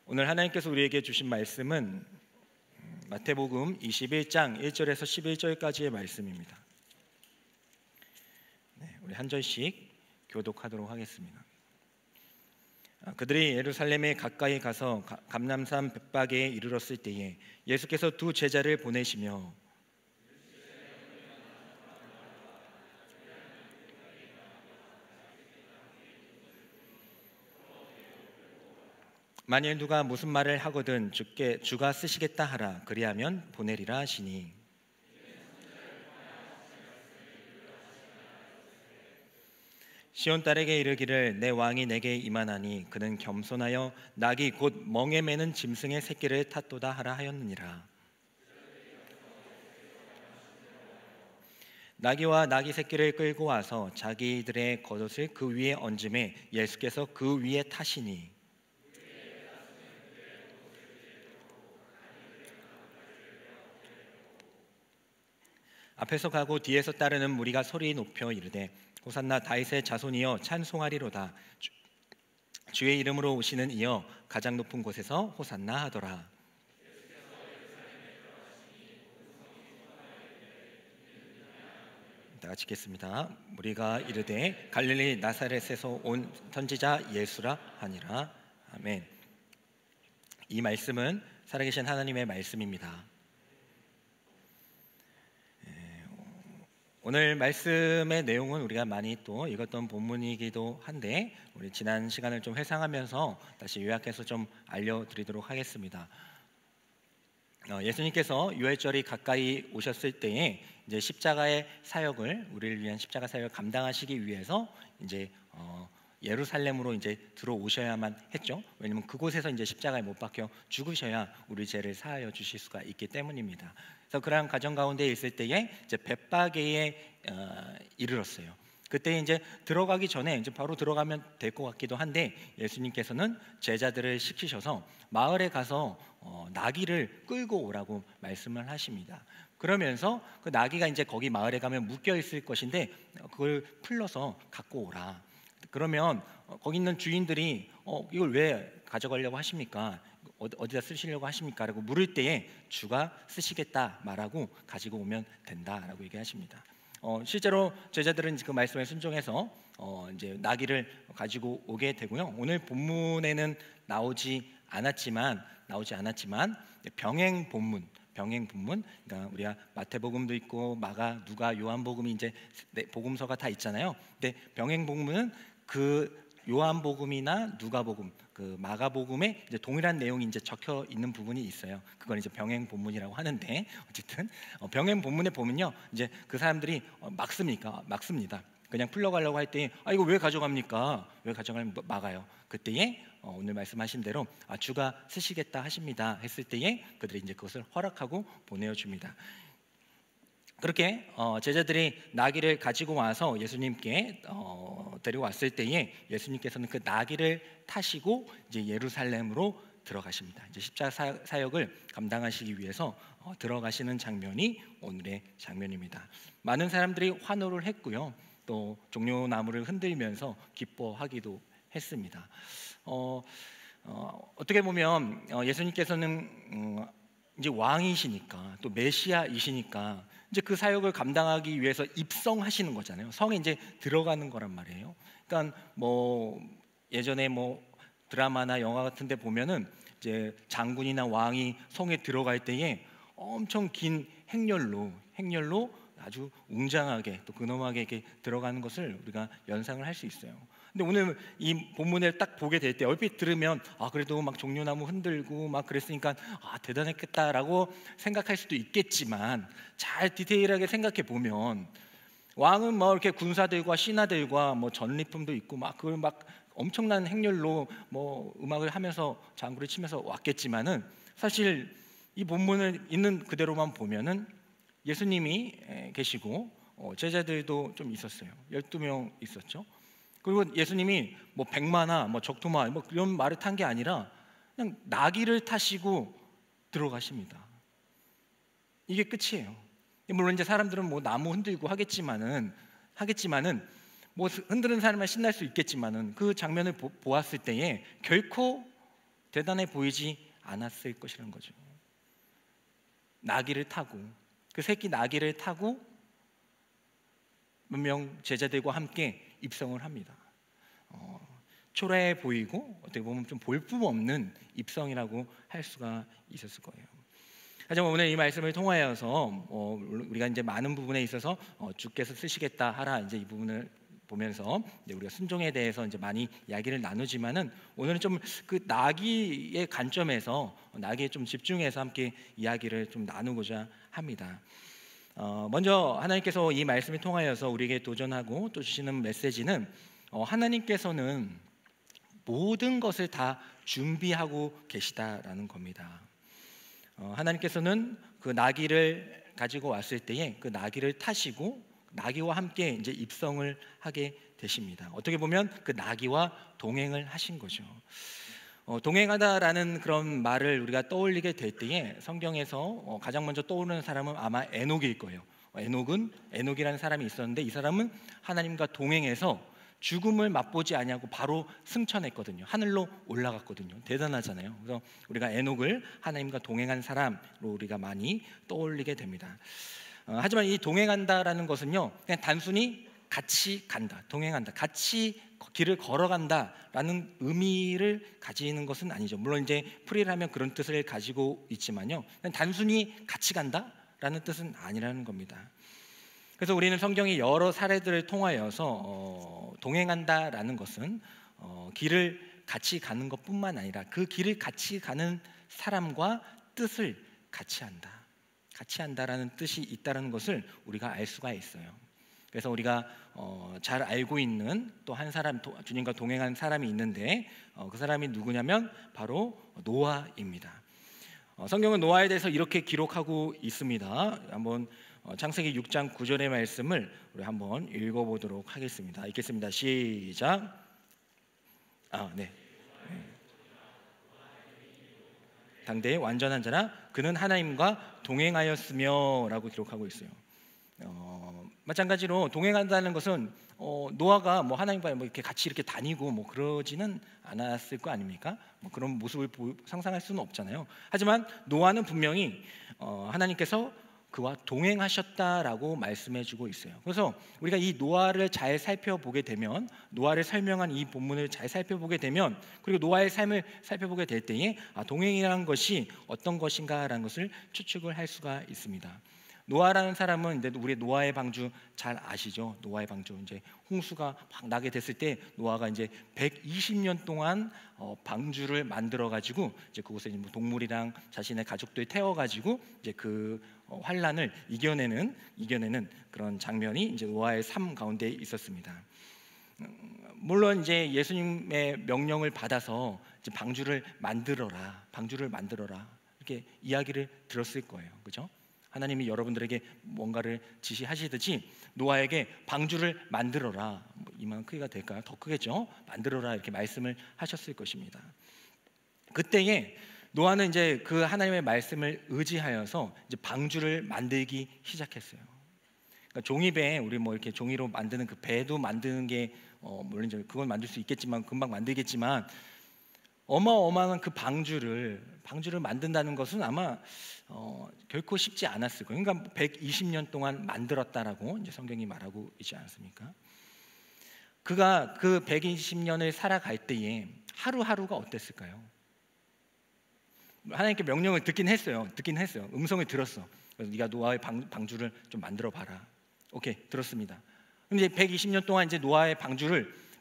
오늘 하나님께서 우리에게 주신 말씀은 마태복음 21장 1절에서 11절까지의 말씀입니다. 우리 한 절씩 교독하도록 하겠습니다. 그들이 예루살렘에 가까이 가서 감람산 벳박에 이르렀을 때에 예수께서 두 제자를 보내시며 만일 누가 무슨 말을 하거든 주가 쓰시겠다 하라. 그리하면 보내리라 하시니, 시온 딸에게 이르기를 내 왕이 내게 임하나니 그는 겸손하여 낙이 곧 멍에 매는 짐승의 새끼를 탔도다 하라 하였느니라. 나귀와 나귀 새끼를 끌고 와서 자기들의 겉옷을 그 위에 얹음에 예수께서 그 위에 타시니, 앞에서 가고 뒤에서 따르는 무리가 소리 높여 이르되 호산나 다윗의 자손이여 찬송하리로다. 주의 이름으로 오시는 이여 가장 높은 곳에서 호산나 하더라. 다 같이 읽겠습니다. 무리가 이르되 갈릴리 나사렛에서 온 선지자 예수라 하니라. 아멘. 이 말씀은 살아계신 하나님의 말씀입니다. 오늘 말씀의 내용은 우리가 많이 또 읽었던 본문이기도 한데 우리 지난 시간을 좀 회상하면서 다시 요약해서 좀 알려드리도록 하겠습니다. 예수님께서 유월절이 가까이 오셨을 때에 이제 십자가의 사역을 우리를 위한 십자가 사역을 감당하시기 위해서 이제 예루살렘으로 이제 들어오셔야만 했죠. 왜냐하면 그곳에서 이제 십자가에 못 박혀 죽으셔야 우리 죄를 사하여 주실 수가 있기 때문입니다. 그래서 그러한 과정 가운데 있을 때에 이제 벳바게에 이르렀어요. 그때 이제 들어가기 전에 이제 바로 들어가면 될 것 같기도 한데 예수님께서는 제자들을 시키셔서 마을에 가서 나귀를 끌고 오라고 말씀을 하십니다. 그러면서 그 나귀가 이제 거기 마을에 가면 묶여 있을 것인데 그걸 풀러서 갖고 오라. 그러면 거기 있는 주인들이 이걸 왜 가져가려고 하십니까? 어디다 쓰시려고 하십니까? 라고 물을 때에 주가 쓰시겠다 말하고 가지고 오면 된다라고 얘기하십니다. 실제로 제자들은 그 말씀에 순종해서 이제 나귀를 가지고 오게 되고요. 오늘 본문에는 나오지 않았지만 병행 본문, 그러니까 우리가 마태복음도 있고 마가, 누가, 요한복음이 이제 복음서가 다 있잖아요. 근데 병행 본문은 그 요한복음이나 누가복음, 그 마가복음에 이제 동일한 내용이 이제 적혀 있는 부분이 있어요. 그건 이제 병행 본문이라고 하는데 어쨌든 병행 본문에 보면요, 이제 그 사람들이 막습니다. 그냥 풀러가려고 할 때 이거 왜 가져갑니까? 왜 가져가면 막아요. 그때에 오늘 말씀하신 대로 주가 쓰시겠다 하십니다 했을 때에 그들이 이제 그것을 허락하고 보내어줍니다. 그렇게 제자들이 나귀를 가지고 와서 예수님께 데려왔을 때에 예수님께서는 그 나귀를 타시고 이제 예루살렘으로 들어가십니다. 이제 십자가 사역을 감당하시기 위해서 들어가시는 장면이 오늘의 장면입니다. 많은 사람들이 환호를 했고요. 또 종려나무를 흔들면서 기뻐하기도 했습니다. 어떻게 보면 예수님께서는 이제 왕이시니까 또 메시아이시니까 이제 그 사역을 감당하기 위해서 입성하시는 거잖아요. 성에 이제 들어가는 거란 말이에요. 그러니까 뭐 예전에 뭐 드라마나 영화 같은 데 보면은 이제 장군이나 왕이 성에 들어갈 때에 엄청 긴 행렬로 아주 웅장하게 또 근엄하게 이렇게 들어가는 것을 우리가 연상을 할 수 있어요. 근데 오늘 이 본문을 딱 보게 될 때 얼핏 들으면 그래도 막 종려나무 흔들고 막 그랬으니까 대단했겠다라고 생각할 수도 있겠지만 잘 디테일하게 생각해 보면 왕은 뭐 이렇게 군사들과 신하들과 뭐 전리품도 있고 막 그걸 막 엄청난 행렬로 뭐 음악을 하면서 장구를 치면서 왔겠지만은 사실 이 본문을 있는 그대로만 보면은 예수님이 계시고 제자들도 좀 있었어요. 12명 있었죠. 그리고 예수님이 뭐 백마나 뭐 적토마 뭐 이런 말을 탄 게 아니라 그냥 나귀를 타시고 들어가십니다. 이게 끝이에요. 물론 이제 사람들은 뭐 나무 흔들고 하겠지만은 뭐 흔드는 사람만 신날 수 있겠지만은 그 장면을 보았을 때에 결코 대단해 보이지 않았을 것이라는 거죠. 나귀를 타고, 그 새끼 나귀를 타고 몇 명 제자들과 함께 입성을 합니다. 초라해 보이고 어떻게 보면 좀 볼품없는 입성이라고 할 수가 있었을 거예요. 하지만 오늘 이 말씀을 통하여서 우리가 이제 많은 부분에 있어서 주께서 쓰시겠다 하라, 이제 이 부분을 보면서 이제 우리가 순종에 대해서 이제 많이 이야기를 나누지만은 오늘은 좀 그 나귀의 관점에서 나귀에 좀 집중해서 함께 이야기를 좀 나누고자 합니다. 먼저 하나님께서 이 말씀을 통하여서 우리에게 도전하고 또 주시는 메시지는 하나님께서는 모든 것을 다 준비하고 계시다라는 겁니다. 하나님께서는 그 나귀를 가지고 왔을 때에 그 나귀를 타시고 나귀와 함께 이제 입성을 하게 되십니다. 어떻게 보면 그 나귀와 동행을 하신 거죠. 동행하다라는 그런 말을 우리가 떠올리게 될 때에 성경에서 가장 먼저 떠오르는 사람은 아마 에녹일 거예요. 에녹이라는 사람이 있었는데 이 사람은 하나님과 동행해서 죽음을 맛보지 아니하고 바로 승천했거든요. 하늘로 올라갔거든요. 대단하잖아요. 그래서 우리가 에녹을 하나님과 동행한 사람으로 우리가 많이 떠올리게 됩니다. 하지만 이 동행한다라는 것은요, 그냥 단순히 같이 간다, 동행한다, 같이 길을 걸어간다라는 의미를 가지는 것은 아니죠. 물론 이제 프리를 하면 그런 뜻을 가지고 있지만요, 그냥 단순히 같이 간다라는 뜻은 아니라는 겁니다. 그래서 우리는 성경의 여러 사례들을 통하여서 동행한다라는 것은 길을 같이 가는 것뿐만 아니라 그 길을 같이 가는 사람과 뜻을 같이 한다, 같이 한다라는 뜻이 있다는 것을 우리가 알 수가 있어요. 그래서 우리가 잘 알고 있는 또 한 사람, 주님과 동행한 사람이 있는데 그 사람이 누구냐면 바로 노아입니다. 성경은 노아에 대해서 이렇게 기록하고 있습니다. 한번 창세기 6장 9절의 말씀을 우리 한번 읽어보도록 하겠습니다. 읽겠습니다. 시작. 네. 당대의 완전한 자라 그는 하나님과 동행하였으며 라고 기록하고 있어요. 마찬가지로 동행한다는 것은 노아가 뭐 하나님과 뭐 이렇게 같이 이렇게 다니고 뭐 그러지는 않았을 거 아닙니까? 뭐 그런 모습을 상상할 수는 없잖아요. 하지만 노아는 분명히 하나님께서 그와 동행하셨다라고 말씀해주고 있어요. 그래서 우리가 이 노아를 잘 살펴보게 되면, 노아를 설명한 이 본문을 잘 살펴보게 되면, 그리고 노아의 삶을 살펴보게 될 때에 동행이라는 것이 어떤 것인가라는 것을 추측을 할 수가 있습니다. 노아라는 사람은 이제 우리 노아의 방주 잘 아시죠? 노아의 방주, 이제 홍수가 막 나게 됐을 때 노아가 이제 120년 동안 방주를 만들어 가지고 이제 그곳에 뭐 동물이랑 자신의 가족들 태워 가지고 이제 그 환란을 이겨내는 그런 장면이 이제 노아의 삶 가운데 있었습니다. 물론 이제 예수님의 명령을 받아서 이제 방주를 만들어라 이렇게 이야기를 들었을 거예요, 그렇죠? 하나님이 여러분들에게 뭔가를 지시하시듯이 노아에게 방주를 만들어라, 뭐 이만 크기가 될까요? 더 크겠죠? 만들어라 이렇게 말씀을 하셨을 것입니다. 그때에 노아는 이제 그 하나님의 말씀을 의지하여서 이제 방주를 만들기 시작했어요. 그러니까 종이배, 우리 뭐 이렇게 종이로 만드는 그 배도 만드는 게 물론 이제 그건 만들 수 있겠지만 금방 만들겠지만 어마어마한 그 방주를 만든다는 것은 아마 결코 쉽지 않았을 거예요. 그러니까 120년 동안 만들었다라고 이제 성경이 말하고 있지 않습니까? 그가 그 120년을 살아갈 때에 하루하루가 어땠을까요? 하나님께 명령을 듣긴 했어요. 음성을 들었어. 그래서 네가 노아의 방주를 좀 만들어 봐라. 오케이, 들었습니다. 근데 120년 동안 이제 노아의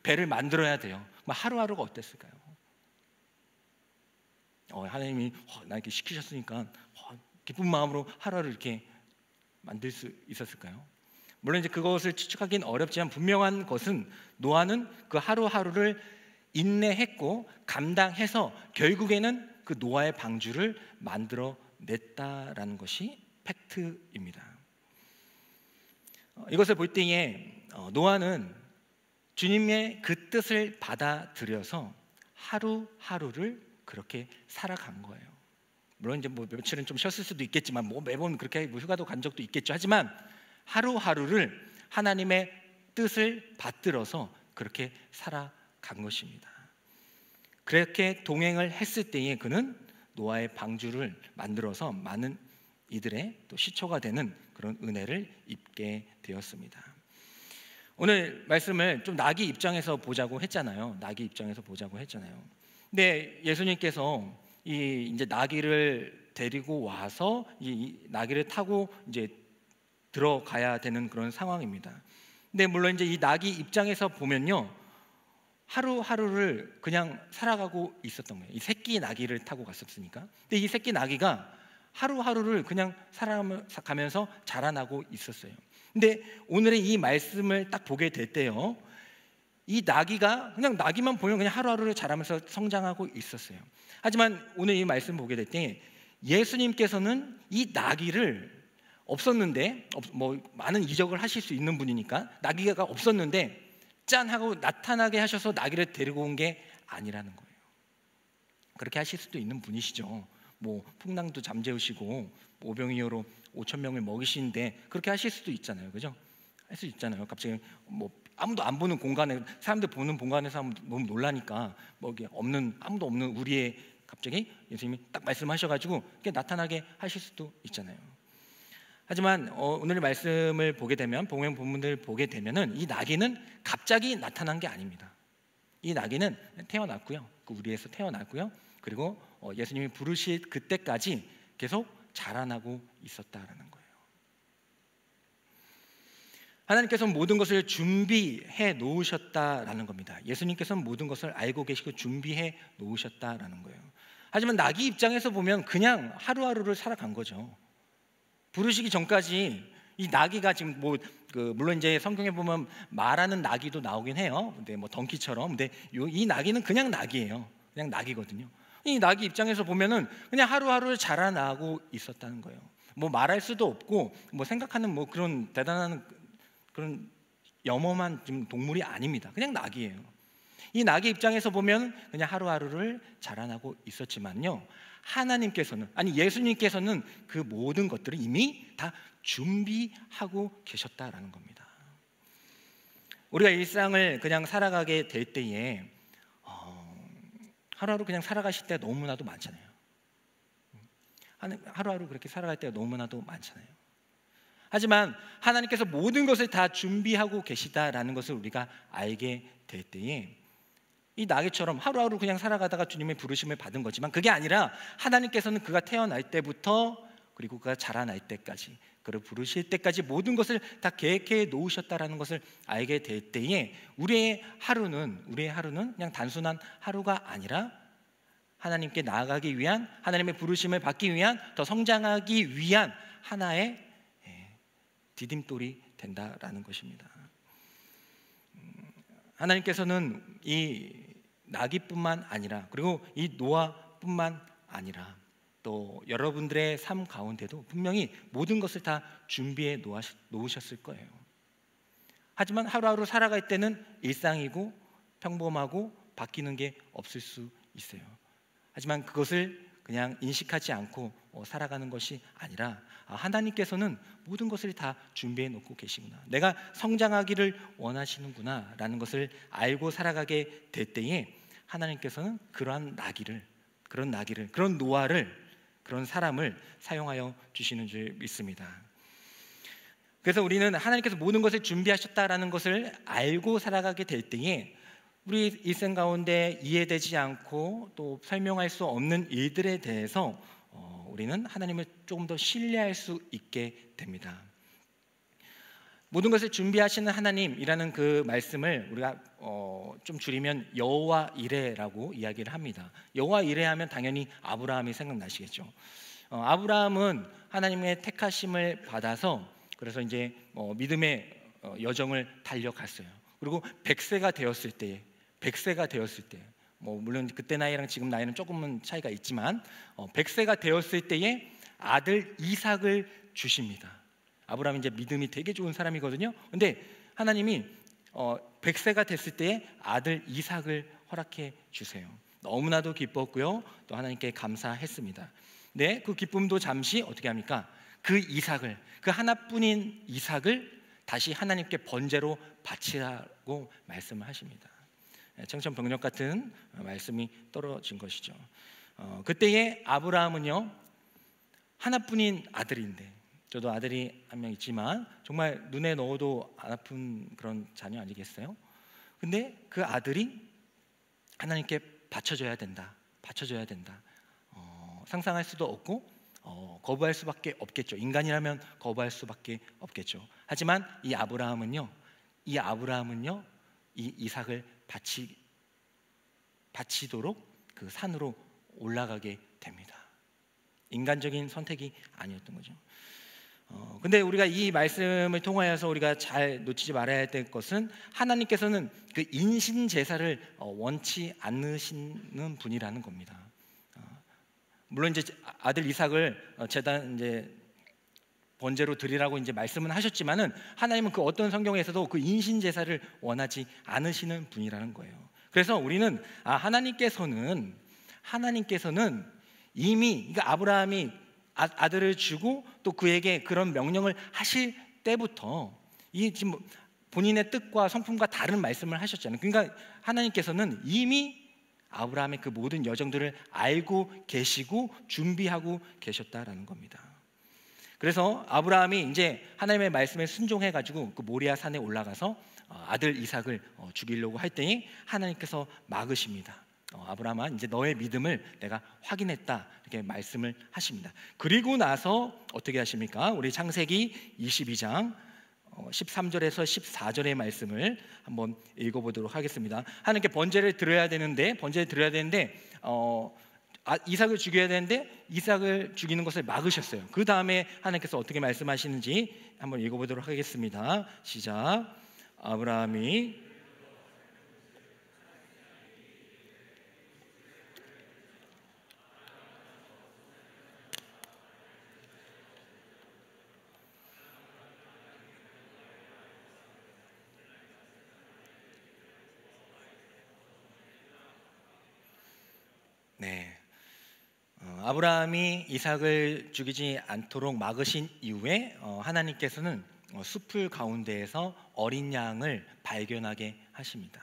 배를 만들어야 돼요. 하루하루가 어땠을까요? 하나님이 나에게 시키셨으니까 기쁜 마음으로 하루하루 이렇게 만들 수 있었을까요? 물론 이제 그것을 추측하기는 어렵지만 분명한 것은 노아는 그 하루하루를 인내했고 감당해서 결국에는 그 노아의 방주를 만들어 냈다라는 것이 팩트입니다. 이것을 볼 때에 노아는 주님의 그 뜻을 받아들여서 하루하루를 그렇게 살아간 거예요. 물론 이제 뭐 며칠은 좀 쉬었을 수도 있겠지만 뭐 매번 그렇게 휴가도 간 적도 있겠죠. 하지만 하루하루를 하나님의 뜻을 받들어서 그렇게 살아간 것입니다. 그렇게 동행을 했을 때에 그는 노아의 방주를 만들어서 많은 이들의 또 시초가 되는 그런 은혜를 입게 되었습니다. 오늘 말씀을 좀 나귀 입장에서 보자고 했잖아요. 나귀 입장에서 보자고 했잖아요. 근데 예수님께서 이 이제 나귀를 데리고 와서 이 나귀를 타고 이제 들어가야 되는 그런 상황입니다. 근데 물론 이제 이 나귀 입장에서 보면요, 하루하루를 그냥 살아가고 있었던 거예요. 이 새끼 나귀를 타고 갔었으니까. 근데 이 새끼 나귀가 하루하루를 그냥 살아가면서 자라나고 있었어요. 근데 오늘의 이 말씀을 딱 보게 될 때요, 이 나귀가 그냥 나귀만 보면 그냥 하루하루를 자라면서 성장하고 있었어요. 하지만 오늘 이 말씀 보게 될 때 예수님께서는 이 나귀를 없었는데, 뭐 많은 이적을 하실 수 있는 분이니까 나귀가 없었는데 짠 하고 나타나게 하셔서 나귀를 데리고 온 게 아니라는 거예요. 그렇게 하실 수도 있는 분이시죠. 뭐 풍랑도 잠재우시고 오병이어로 5천 명을 먹이시는데 그렇게 하실 수도 있잖아요, 그죠? 할 수 있잖아요. 갑자기 뭐 아무도 안 보는 공간에, 사람들 보는 공간에서 하면 너무 놀라니까 뭐 이게 없는, 아무도 없는 우리의 갑자기 예수님이 딱 말씀하셔가지고 이렇게 나타나게 하실 수도 있잖아요. 하지만 오늘 말씀을 보게 되면, 복음 본문을 보게 되면은 이 나귀는 갑자기 나타난 게 아닙니다. 이 나귀는 태어났고요, 그 우리에서 태어났고요, 그리고 예수님이 부르실 그때까지 계속 자라나고 있었다라는 거예요. 하나님께서는 모든 것을 준비해 놓으셨다라는 겁니다. 예수님께서는 모든 것을 알고 계시고 준비해 놓으셨다라는 거예요. 하지만 나귀 입장에서 보면 그냥 하루하루를 살아간 거죠. 부르시기 전까지 이 나귀가 지금 뭐 물론 이제 성경에 보면 말하는 나귀도 나오긴 해요. 근데 뭐 덩키처럼, 근데 이 나귀는 그냥 나귀예요. 그냥 나귀거든요. 이 나귀 입장에서 보면은 그냥 하루하루 자라나고 있었다는 거예요. 뭐 말할 수도 없고 뭐 생각하는 뭐 그런 대단한 그런 염험한 동물이 아닙니다. 그냥 나귀예요. 이 나귀 입장에서 보면 그냥 하루하루를 자라나고 있었지만요, 하나님께서는, 아니 예수님께서는 그 모든 것들을 이미 다 준비하고 계셨다라는 겁니다. 우리가 일상을 그냥 살아가게 될 때에 하루하루 그냥 살아가실 때가 너무나도 많잖아요. 하루하루 그렇게 살아갈 때가 너무나도 많잖아요. 하지만 하나님께서 모든 것을 다 준비하고 계시다라는 것을 우리가 알게 될 때에 이 나귀처럼 하루하루 그냥 살아가다가 주님의 부르심을 받은 거지만, 그게 아니라 하나님께서는 그가 태어날 때부터 그리고 그가 자라날 때까지, 그를 부르실 때까지 모든 것을 다 계획해 놓으셨다라는 것을 알게 될 때에 우리의 하루는 그냥 단순한 하루가 아니라 하나님께 나아가기 위한, 하나님의 부르심을 받기 위한, 더 성장하기 위한 하나의 디딤돌이 된다라는 것입니다. 하나님께서는 이 나귀뿐만 아니라, 그리고 이 노아뿐만 아니라 또 여러분들의 삶 가운데도 분명히 모든 것을 다 준비해 놓으셨을 거예요. 하지만 하루하루 살아갈 때는 일상이고 평범하고 바뀌는 게 없을 수 있어요. 하지만 그것을 그냥 인식하지 않고 살아가는 것이 아니라 하나님께서는 모든 것을 다 준비해 놓고 계시구나, 내가 성장하기를 원하시는구나 라는 것을 알고 살아가게 될 때에 하나님께서는 그런 나귀를, 그런 노아를, 그런 사람을 사용하여 주시는 줄 믿습니다. 그래서 우리는 하나님께서 모든 것을 준비하셨다라는 것을 알고 살아가게 될 때에 우리 일생 가운데 이해되지 않고 또 설명할 수 없는 일들에 대해서 우리는 하나님을 조금 더 신뢰할 수 있게 됩니다. 모든 것을 준비하시는 하나님이라는 그 말씀을 우리가 좀 줄이면 여호와 이레라고 이야기를 합니다. 여호와 이레 하면 당연히 아브라함이 생각나시겠죠. 아브라함은 하나님의 택하심을 받아서 그래서 이제 믿음의 여정을 달려갔어요. 그리고 100세가 되었을 때 뭐 물론 그때 나이랑 지금 나이는 조금은 차이가 있지만 100세가 되었을 때에 아들 이삭을 주십니다. 아브라함이 이제 믿음이 되게 좋은 사람이거든요. 근데 하나님이 100세가 됐을 때에 아들 이삭을 허락해 주세요. 너무나도 기뻤고요, 또 하나님께 감사했습니다. 네, 그 기쁨도 잠시 어떻게 합니까? 그 하나뿐인 이삭을 다시 하나님께 번제로 바치라고 말씀을 하십니다. 청천벽력 같은 말씀이 떨어진 것이죠. 그때의 아브라함은요, 하나뿐인 아들인데, 저도 아들이 한 명 있지만 정말 눈에 넣어도 안 아픈 그런 자녀 아니겠어요? 근데 그 아들이 하나님께 바쳐줘야 된다, 바쳐줘야 된다. 상상할 수도 없고 거부할 수밖에 없겠죠. 인간이라면 거부할 수밖에 없겠죠. 하지만 이 아브라함은요, 이 이삭을 바치도록 그 산으로 올라가게 됩니다. 인간적인 선택이 아니었던 거죠. 근데 우리가 이 말씀을 통하여서 우리가 잘 놓치지 말아야 될 것은, 하나님께서는 그 인신 제사를 원치 않으시는 분이라는 겁니다. 물론 이제 아들 이삭을 제단 이제 번제로 드리라고 이제 말씀은 하셨지만은, 하나님은 그 어떤 성경에서도 그 인신 제사를 원하지 않으시는 분이라는 거예요. 그래서 우리는 하나님께서는 이미, 그러니까 아브라함이 아들을 주고 또 그에게 그런 명령을 하실 때부터 이 지금 본인의 뜻과 성품과 다른 말씀을 하셨잖아요. 그러니까 하나님께서는 이미 아브라함의 그 모든 여정들을 알고 계시고 준비하고 계셨다라는 겁니다. 그래서 아브라함이 이제 하나님의 말씀에 순종해 가지고 그 모리아 산에 올라가서 아들 이삭을 죽이려고 할 때에 하나님께서 막으십니다. 아브라함아, 이제 너의 믿음을 내가 확인했다, 이렇게 말씀을 하십니다. 그리고 나서 어떻게 하십니까? 우리 창세기 22장 13절에서 14절의 말씀을 한번 읽어보도록 하겠습니다. 하나님께 번제를 드려야 되는데 이삭을 죽여야 되는데 이삭을 죽이는 것을 막으셨어요. 그 다음에 하나님께서 어떻게 말씀하시는지 한번 읽어보도록 하겠습니다. 시작. 아브라함이 아브라함이 이삭을 죽이지 않도록 막으신 이후에 하나님께서는 숲을 가운데에서 어린 양을 발견하게 하십니다.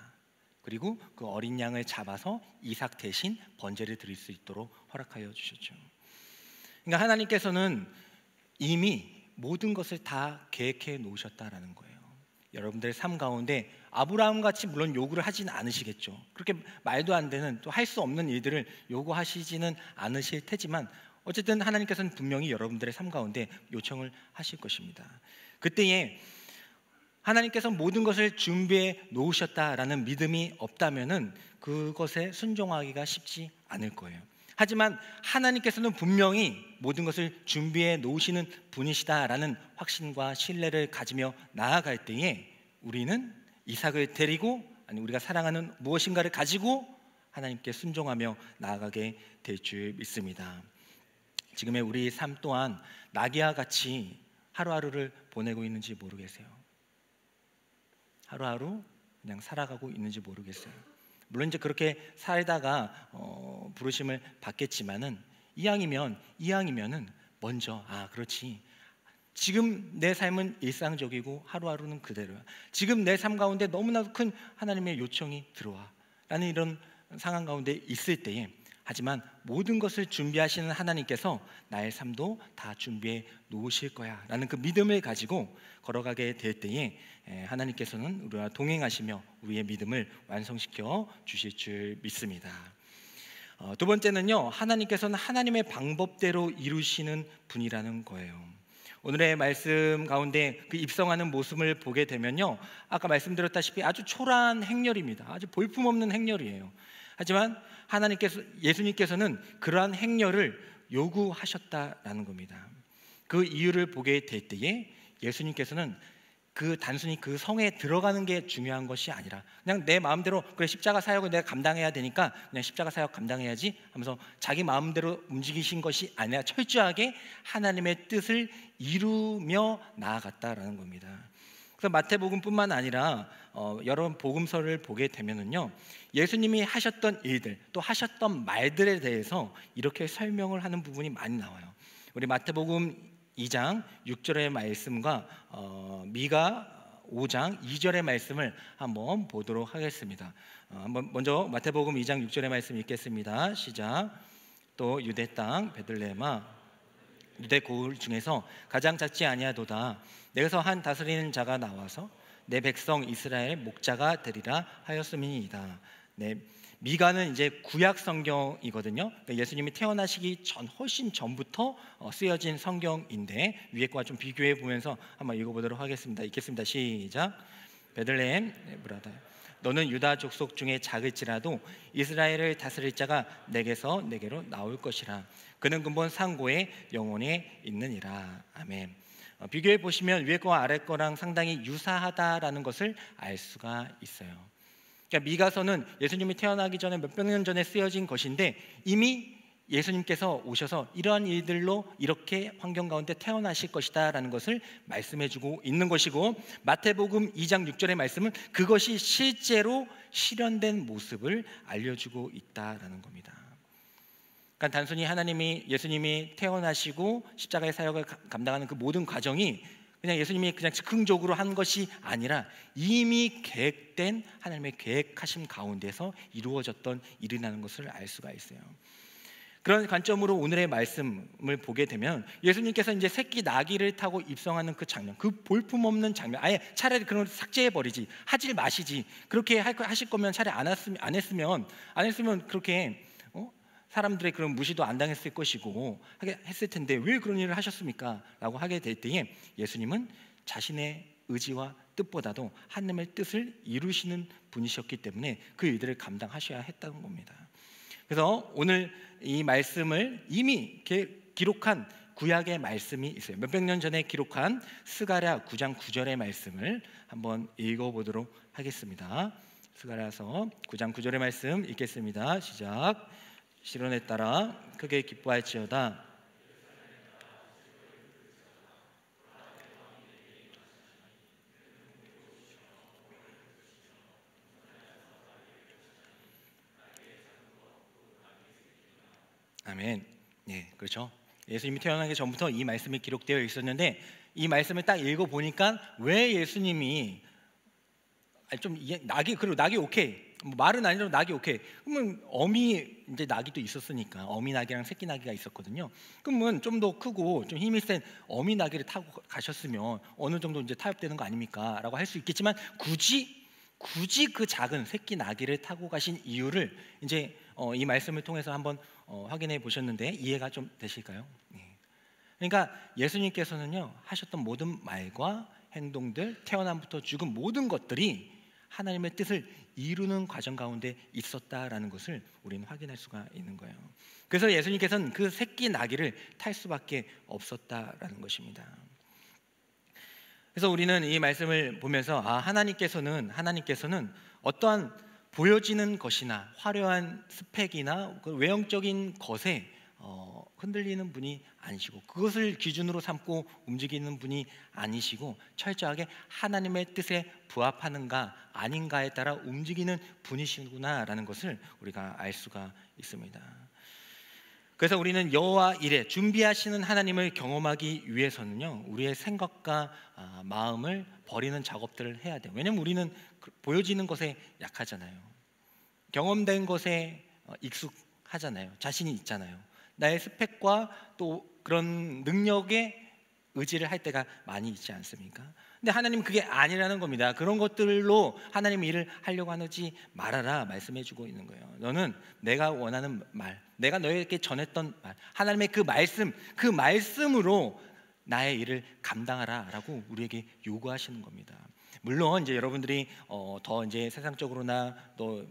그리고 그 어린 양을 잡아서 이삭 대신 번제를 드릴 수 있도록 허락하여 주셨죠. 그러니까 하나님께서는 이미 모든 것을 다 계획해 놓으셨다라는 거예요. 여러분들의 삶 가운데 아브라함 같이 물론 요구를 하지는 않으시겠죠. 그렇게 말도 안 되는, 또 할 수 없는 일들을 요구하시지는 않으실 테지만, 어쨌든 하나님께서는 분명히 여러분들의 삶 가운데 요청을 하실 것입니다. 그때에 하나님께서 모든 것을 준비해 놓으셨다라는 믿음이 없다면은 그것에 순종하기가 쉽지 않을 거예요. 하지만 하나님께서는 분명히 모든 것을 준비해 놓으시는 분이시다라는 확신과 신뢰를 가지며 나아갈 때에 우리는 이삭을 데리고, 우리가 사랑하는 무엇인가를 가지고 하나님께 순종하며 나아가게 될 줄 믿습니다. 지금의 우리 삶 또한 나귀와 같이 하루하루를 보내고 있는지 모르겠어요. 하루하루 그냥 살아가고 있는지 모르겠어요. 물론 이제 그렇게 살다가 부르심을 받겠지만은 이왕이면은 먼저 그렇지, 지금 내 삶은 일상적이고 하루하루는 그대로야. 지금 내 삶 가운데 너무나도 큰 하나님의 요청이 들어와 라는 이런 상황 가운데 있을 때에, 하지만 모든 것을 준비하시는 하나님께서 나의 삶도 다 준비해 놓으실 거야 라는 그 믿음을 가지고 걸어가게 될 때에 하나님께서는 우리와 동행하시며 우리의 믿음을 완성시켜 주실 줄 믿습니다. 두 번째는요, 하나님께서는 하나님의 방법대로 이루시는 분이라는 거예요. 오늘의 말씀 가운데 그 입성하는 모습을 보게 되면요, 아까 말씀드렸다시피 아주 초라한 행렬입니다. 아주 볼품없는 행렬이에요. 하지만 예수님께서는 그러한 행렬을 요구하셨다라는 겁니다. 그 이유를 보게 될 때에 예수님께서는 단순히 그 성에 들어가는 게 중요한 것이 아니라, 그냥 내 마음대로 그래 십자가 사역을 내가 감당해야 되니까 그냥 십자가 사역 감당해야지 하면서 자기 마음대로 움직이신 것이 아니라 철저하게 하나님의 뜻을 이루며 나아갔다라는 겁니다. 그래서 마태복음뿐만 아니라 여러 복음서를 보게 되면은요, 예수님이 하셨던 일들 또 하셨던 말들에 대해서 이렇게 설명을 하는 부분이 많이 나와요. 우리 마태복음 2장 6절의 말씀과 미가 5장 2절의 말씀을 한번 보도록 하겠습니다. 한번 먼저 마태복음 2장 6절의 말씀 읽겠습니다. 시작. 또 유대 땅 베들레헴아 유대 고을 중에서 가장 작지 아니하도다. 내게서 한 다스리는 자가 나와서 내 백성 이스라엘 목자가 되리라 하였음이니이다. 네, 미가는 이제 구약 성경이거든요. 그러니까 예수님이 태어나시기 전 훨씬 전부터 쓰여진 성경인데 위에 거와 좀 비교해 보면서 한번 읽어보도록 하겠습니다. 읽겠습니다. 시작. 베들레헴 에브라다 너는 유다 족속 중에 작을지라도 이스라엘을 다스릴 자가 내게서 내게로 나올 것이라. 그는 근본 상고의 영혼에 있느니라. 아멘. 비교해 보시면 위에 거와 아래 거랑 상당히 유사하다라는 것을 알 수가 있어요. 그러니까 미가서는 예수님이 태어나기 전에 몇백 년 전에 쓰여진 것인데 이미 예수님께서 오셔서 이러한 일들로 이렇게 환경 가운데 태어나실 것이다 라는 것을 말씀해주고 있는 것이고, 마태복음 2장 6절의 말씀은 그것이 실제로 실현된 모습을 알려주고 있다라는 겁니다. 그러니까 단순히 예수님이 태어나시고 십자가의 사역을 감당하는 그 모든 과정이 그냥 예수님이 그냥 즉흥적으로 한 것이 아니라 이미 계획된 하나님의 계획하심 가운데서 이루어졌던 일이라는 것을 알 수가 있어요. 그런 관점으로 오늘의 말씀을 보게 되면 예수님께서 이제 새끼 나귀를 타고 입성하는 그 장면, 그 볼품없는 장면, 아예 차라리 그런 걸 삭제해버리지, 하질 마시지, 그렇게 하실 거면 차라리 안 했으면 그렇게 사람들의 그런 무시도 안 당했을 것이고 했을 텐데 왜 그런 일을 하셨습니까? 라고 하게 될 때에 예수님은 자신의 의지와 뜻보다도 하나님의 뜻을 이루시는 분이셨기 때문에 그 일들을 감당하셔야 했다는 겁니다. 그래서 오늘 이 말씀을 이미 기록한 구약의 말씀이 있어요. 몇백 년 전에 기록한 스가랴 9장 9절의 말씀을 한번 읽어보도록 하겠습니다. 스가랴서 9장 9절의 말씀 읽겠습니다. 시작. 시론에 따라 크게 기뻐할지어다. 아멘. 네, 그렇죠. 예수님이 태어나기 전부터 이 말씀이 기록되어 있었는데 이 말씀을 딱 읽어 보니까 왜 예수님이 그리고 낙이 오케이. 뭐 말은 아니라도 낙이 오케이. 그러면 어미 이제 낙이도 있었으니까 어미 낙이랑 새끼 낙이가 있었거든요. 그러면 좀 더 크고 좀 힘이 센 어미 낙이를 타고 가셨으면 어느 정도 이제 타협되는 거 아닙니까?라고 할 수 있겠지만 굳이 그 작은 새끼 나귀를 타고 가신 이유를 이제 이 말씀을 통해서 한번 확인해 보셨는데 이해가 좀 되실까요? 네. 그러니까 예수님께서는요 하셨던 모든 말과 행동들, 태어남부터 죽은 모든 것들이 하나님의 뜻을 이루는 과정 가운데 있었다라는 것을 우리는 확인할 수가 있는 거예요. 그래서 예수님께서는 그 새끼 나귀를 탈 수밖에 없었다라는 것입니다. 그래서 우리는 이 말씀을 보면서 하나님께서는 어떠한 보여지는 것이나 화려한 스펙이나 그 외형적인 것에 흔들리는 분이 아니시고 그것을 기준으로 삼고 움직이는 분이 아니시고 철저하게 하나님의 뜻에 부합하는가 아닌가에 따라 움직이는 분이시구나라는 것을 우리가 알 수가 있습니다. 그래서 우리는 여호와 이레 준비하시는 하나님을 경험하기 위해서는요 우리의 생각과 마음을 버리는 작업들을 해야 돼요. 왜냐하면 우리는 보여지는 것에 약하잖아요. 경험된 것에 익숙하잖아요. 자신이 있잖아요. 나의 스펙과 또 그런 능력에 의지를 할 때가 많이 있지 않습니까? 근데 하나님은 그게 아니라는 겁니다. 그런 것들로 하나님 일을 하려고 하지 말아라 말씀해주고 있는 거예요. 너는 내가 원하는 말, 내가 너에게 전했던 말, 하나님의 그 말씀으로 나의 일을 감당하라라고 우리에게 요구하시는 겁니다. 물론 이제 여러분들이 더 이제 세상적으로나 또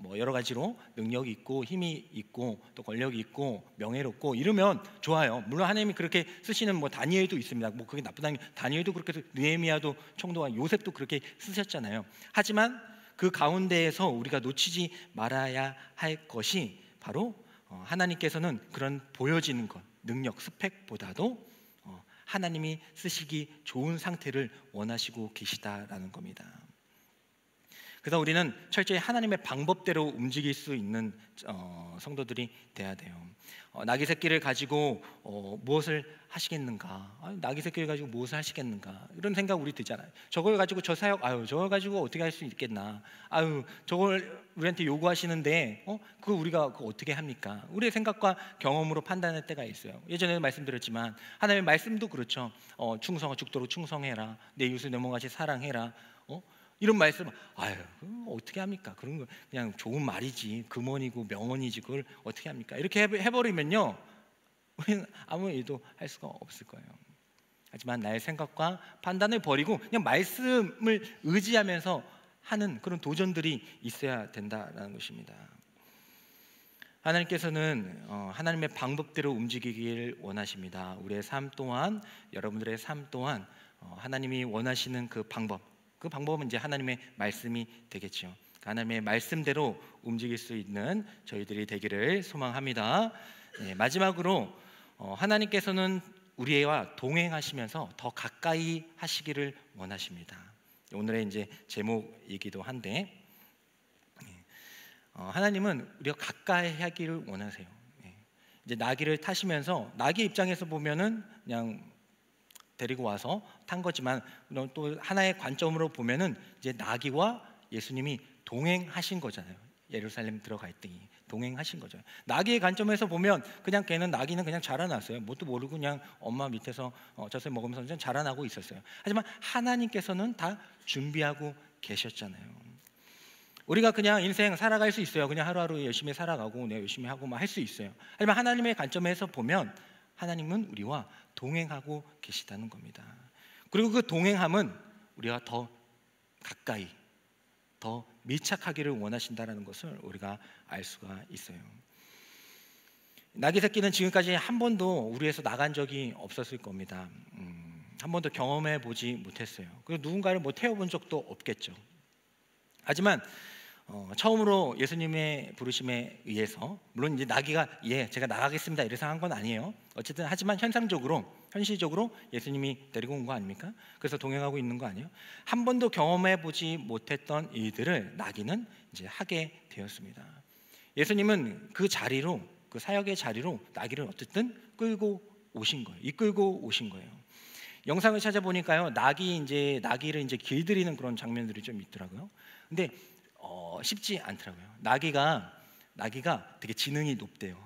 뭐 여러 가지로 능력이 있고 힘이 있고 또 권력이 있고 명예롭고 이러면 좋아요. 물론 하나님이 그렇게 쓰시는 뭐 다니엘도 있습니다. 뭐 그게 나쁘다는 게 다니엘도 그렇게 해서 느헤미야도 총독과 요셉도 그렇게 쓰셨잖아요. 하지만 그 가운데에서 우리가 놓치지 말아야 할 것이 바로 하나님께서는 그런 보여지는 것, 능력, 스펙보다도 하나님이 쓰시기 좋은 상태를 원하시고 계시다라는 겁니다. 그래서 우리는 철저히 하나님의 방법대로 움직일 수 있는 성도들이 돼야 돼요. 나귀 새끼를 가지고 무엇을 하시겠는가? 나귀 새끼를 가지고 무엇을 하시겠는가? 이런 생각 우리 들잖아요. 저걸 가지고 저 사역, 저걸 가지고 어떻게 할 수 있겠나? 저걸 우리한테 요구하시는데, 그거 우리가 그거 어떻게 합니까? 우리의 생각과 경험으로 판단할 때가 있어요. 예전에 말씀드렸지만 하나님의 말씀도 그렇죠. 죽도록 충성해라. 내 이웃을 내 몸같이 사랑해라. 이런 말씀, 어떻게 합니까? 그런 거 그냥 좋은 말이지, 금언이고 명언이지, 그걸 어떻게 합니까? 이렇게 해버리면요, 우리는 아무 일도 할 수가 없을 거예요. 하지만 나의 생각과 판단을 버리고 그냥 말씀을 의지하면서 하는 그런 도전들이 있어야 된다는 것입니다. 하나님께서는 하나님의 방법대로 움직이길 원하십니다. 우리의 삶 또한, 여러분들의 삶 또한 하나님이 원하시는 그 방법은 이제 하나님의 말씀이 되겠죠. 하나님의 말씀대로 움직일 수 있는 저희들이 되기를 소망합니다. 마지막으로 하나님께서는 우리와 동행하시면서 더 가까이 하시기를 원하십니다. 오늘의 이제 제목이기도 한데, 하나님은 우리가 가까이 하기를 원하세요. 이제 나귀를 타시면서 나귀 입장에서 보면은 그냥 데리고 와서 탄 거지만, 또 하나의 관점으로 보면은 이제 나귀와 예수님이 동행하신 거잖아요. 예루살렘 들어갈 때 동행하신 거죠. 나귀의 관점에서 보면 그냥 나귀는 그냥 자라났어요. 뭣도 모르고 그냥 엄마 밑에서 젖을 먹으면서 그냥 자라나고 있었어요. 하지만 하나님께서는 다 준비하고 계셨잖아요. 우리가 그냥 인생 살아갈 수 있어요. 그냥 하루하루 열심히 살아가고 내가 열심히 하고 할 수 있어요. 하지만 하나님의 관점에서 보면 하나님은 우리와 동행하고 계시다는 겁니다. 그리고 그 동행함은 우리가 더 가까이, 더 밀착하기를 원하신다는 것을 우리가 알 수가 있어요. 나귀 새끼는 지금까지 한 번도 우리에서 나간 적이 없었을 겁니다. 한 번도 경험해 보지 못했어요. 그리고 누군가를 태워본 적도 없겠죠. 하지만 처음으로 예수님의 부르심에 의해서, 물론 이제 나귀가 제가 나가겠습니다 이래서 한 건 아니에요. 어쨌든 하지만 현실적으로 예수님이 데리고 온 거 아닙니까? 그래서 동행하고 있는 거 아니에요? 한 번도 경험해 보지 못했던 일들을 나귀는 이제 하게 되었습니다. 예수님은 그 사역의 자리로 나귀를 어쨌든 이끌고 오신 거예요. 영상을 찾아보니까요, 나귀를 이제 길들이는 그런 장면들이 좀 있더라고요. 근데 쉽지 않더라고요. 나귀가 되게 지능이 높대요.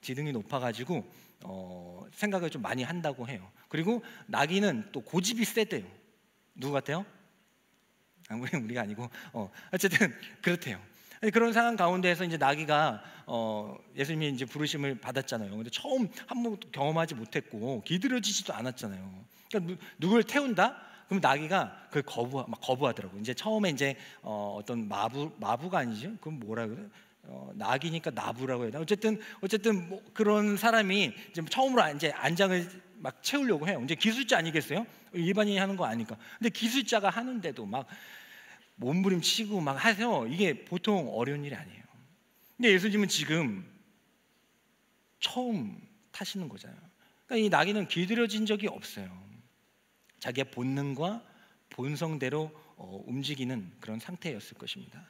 지능이 높아가지고 생각을 좀 많이 한다고 해요. 그리고 나귀는 또 고집이 세대요. 누구 같아요? 우리가 아니고 어쨌든 그렇대요. 그런 상황 가운데에서 이제 나귀가 예수님이 이제 부르심을 받았잖아요. 근데 처음 한 번도 경험하지 못했고 길들여지지도 않았잖아요. 그러니까 누굴 태운다? 그럼 나귀가 그걸 거부하더라고요. 이제 처음에 이제 어떤 마부가 아니죠? 그럼 뭐라 그래? 나귀니까 나부라고 해야 되나? 어쨌든 뭐 그런 사람이 이제 처음으로 이제 안장을 막 채우려고 해요. 이제 기술자 아니겠어요? 일반인이 하는 거 아니까. 근데 기술자가 하는데도 막 몸부림치고 막 하세요. 이게 보통 어려운 일이 아니에요. 근데 예수님은 지금 처음 타시는 거잖아요. 그러니까 이 나귀는 길들여진 적이 없어요. 자기의 본능과 본성대로 움직이는 그런 상태였을 것입니다.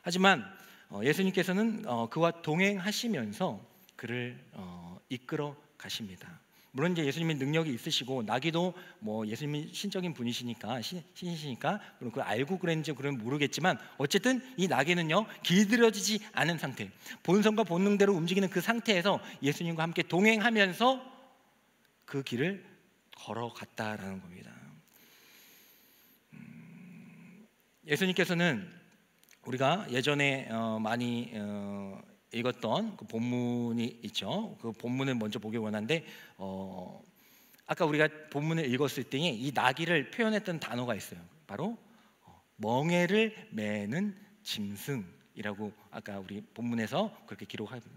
하지만 예수님께서는 그와 동행하시면서 그를 이끌어 가십니다. 물론 이제 예수님의 능력이 있으시고 나귀도 뭐 예수님이 신적인 분이시니까 신이시니까 그걸 알고 그랬는지 그건 모르겠지만, 어쨌든 이 나귀는요 길들여지지 않은 상태, 본성과 본능대로 움직이는 그 상태에서 예수님과 함께 동행하면서 그 길을 걸어갔다라는 겁니다. 예수님께서는 우리가 예전에 많이 읽었던 그 본문이 있죠. 그 본문을 먼저 보기 원하는데, 아까 우리가 본문을 읽었을 때 이 나귀를 표현했던 단어가 있어요. 바로 멍에를 매는 짐승이라고 아까 우리 본문에서 그렇게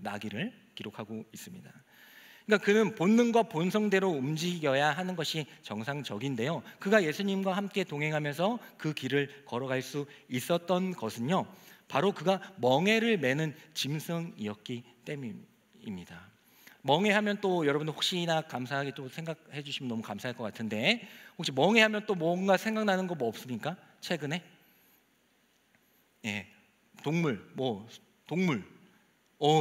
나귀를 기록하고 있습니다. 그러니까 그는 본능과 본성대로 움직여야 하는 것이 정상적인데요, 그가 예수님과 함께 동행하면서 그 길을 걸어갈 수 있었던 것은요, 바로 그가 멍에를 매는 짐승이었기 때문입니다. 멍에하면 또 여러분들 혹시나 감사하게 또 생각해 주시면 너무 감사할 것 같은데, 혹시 멍에하면 또 뭔가 생각나는 거 뭐 없습니까? 최근에 예, 동물, 뭐 동물,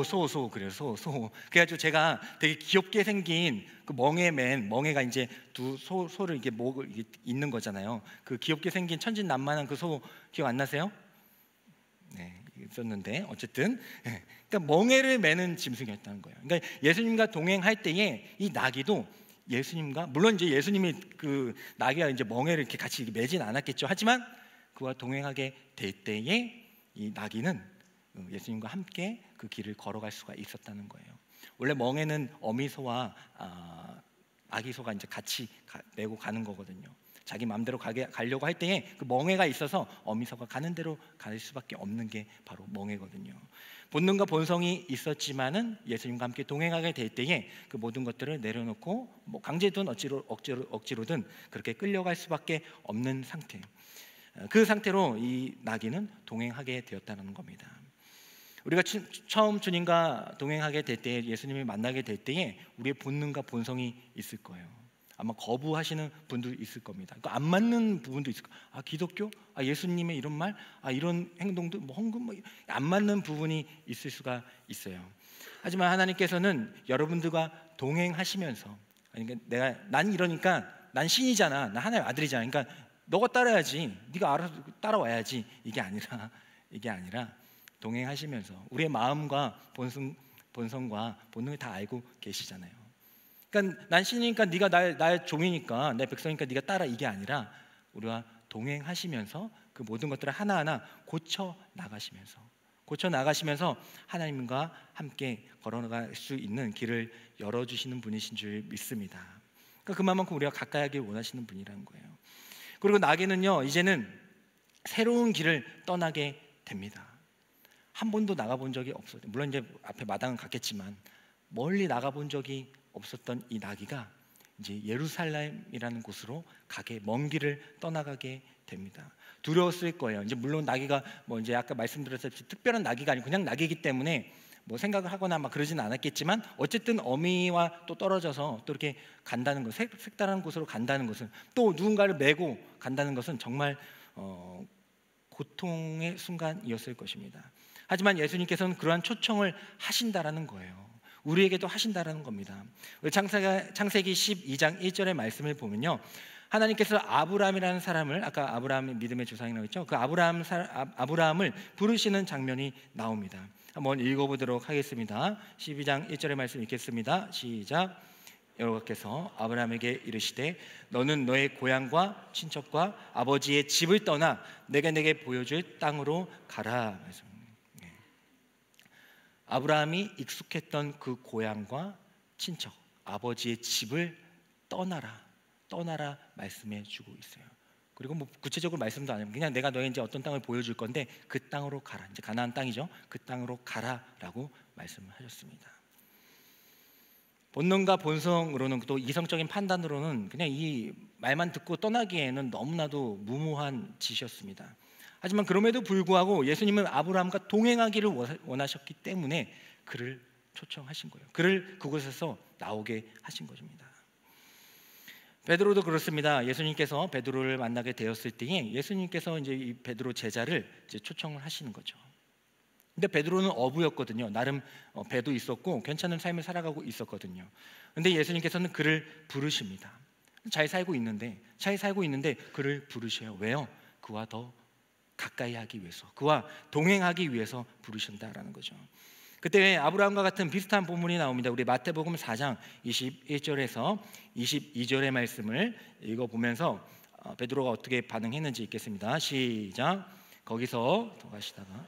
소 그래요, 소. 그래가지고 제가 되게 귀엽게 생긴 그 멍해가 이제 두 소를 이게 목을 이게 잇는 거잖아요. 그 귀엽게 생긴 천진난만한 그 소 기억 안 나세요? 네, 있었는데 어쨌든 그러니까 멍해를 매는 짐승이었다는 거예요. 그러니까 예수님과 동행할 때에 이 나귀도 예수님과, 물론 이제 예수님이 그 나귀와 이제 멍해를 이렇게 같이 매진 않았겠죠. 하지만 그와 동행하게 될 때에 이 나귀는 예수님과 함께 그 길을 걸어갈 수가 있었다는 거예요. 원래 멍에는 어미소와 아기소가 이제 같이 메고 가는 거거든요. 자기 마음대로 가려고 할 때에 그 멍에가 있어서 어미소가 가는 대로 갈 수밖에 없는 게 바로 멍에거든요. 본능과 본성이 있었지만은 예수님과 함께 동행하게 될 때에 그 모든 것들을 내려놓고 뭐 강제든 억지로든 그렇게 끌려갈 수밖에 없는 상태. 그 상태로 이 나귀는 동행하게 되었다는 겁니다. 우리가 처음 주님과 동행하게 될 때, 예수님을 만나게 될 때에 우리의 본능과 본성이 있을 거예요. 아마 거부하시는 분도 있을 겁니다. 그러니까 안 맞는 부분도 있을 거예요. 기독교? 예수님의 이런 말? 이런 행동도 뭐 헌금 안 맞는 부분이 있을 수가 있어요. 하지만 하나님께서는 여러분들과 동행하시면서, 그러니까 난 이러니까 난 신이잖아, 난 하나님의 아들이잖아, 그러니까 너가 따라야지, 네가 알아서 따라와야지, 이게 아니라 동행하시면서 우리의 마음과 본성과 본능을 다 알고 계시잖아요. 그러니까 난 신이니까 네가 나의 종이니까, 내 백성이니까 네가 따라, 이게 아니라 우리와 동행하시면서 그 모든 것들을 하나하나 고쳐 나가시면서 하나님과 함께 걸어갈 수 있는 길을 열어주시는 분이신 줄 믿습니다. 그러니까 그만큼 우리가 가까이 하길 원하시는 분이라는 거예요. 그리고 나귀는요, 이제는 새로운 길을 떠나게 됩니다. 한 번도 나가본 적이 없어요. 물론 이제 앞에 마당은 갔겠지만 멀리 나가본 적이 없었던 이 나귀가 이제 예루살렘이라는 곳으로 먼 길을 떠나가게 됩니다. 두려웠을 거예요. 이제 물론 나귀가 뭐 이제 아까 말씀드렸듯이 특별한 나귀가 아니고 그냥 나귀이기 때문에 뭐 생각을 하거나 막 그러지는 않았겠지만, 어쨌든 어미와 또 떨어져서 또 이렇게 간다는 것, 색다른 곳으로 간다는 것은, 또 누군가를 메고 간다는 것은 정말 고통의 순간이었을 것입니다. 하지만 예수님께서는 그러한 초청을 하신다라는 거예요. 우리에게도 하신다라는 겁니다. 창세기 12장 1절의 말씀을 보면요, 하나님께서 아브라함이라는 사람을, 아까 아브라함이 믿음의 조상이라고 했죠. 그 아브라함을 부르시는 장면이 나옵니다. 한번 읽어보도록 하겠습니다. 12장 1절의 말씀 읽겠습니다. 시작. 여호와께서 아브라함에게 이르시되 너는 너의 고향과 친척과 아버지의 집을 떠나 내가 내게 보여줄 땅으로 가라. 아브라함이 익숙했던 그 고향과 친척, 아버지의 집을 떠나라 말씀해 주고 있어요. 그리고 뭐 구체적으로 말씀도 안 해요. 그냥 내가 너에 이제 어떤 땅을 보여줄 건데 그 땅으로 가라. 이제 가나안 땅이죠. 그 땅으로 가라라고 말씀을 하셨습니다. 본능과 본성으로는, 또 이성적인 판단으로는 그냥 이 말만 듣고 떠나기에는 너무나도 무모한 짓이었습니다. 하지만 그럼에도 불구하고 예수님은 아브라함과 동행하기를 원하셨기 때문에 그를 초청하신 거예요. 그를 그곳에서 나오게 하신 것입니다. 베드로도 그렇습니다. 예수님께서 베드로를 만나게 되었을 때에 예수님께서 이제 이 베드로 제자를 이제 초청을 하시는 거죠. 근데 베드로는 어부였거든요. 나름 배도 있었고 괜찮은 삶을 살아가고 있었거든요. 근데 예수님께서는 그를 부르십니다. 잘 살고 있는데 그를 부르셔요. 왜요? 그와 더 가까이 하기 위해서, 그와 동행하기 위해서 부르신다라는 거죠. 그때 아브라함과 같은 비슷한 본문이 나옵니다. 우리 마태복음 4장 21절에서 22절의 말씀을 읽어보면서 베드로가 어떻게 반응했는지 읽겠습니다. 시작. 거기서 더 가시다가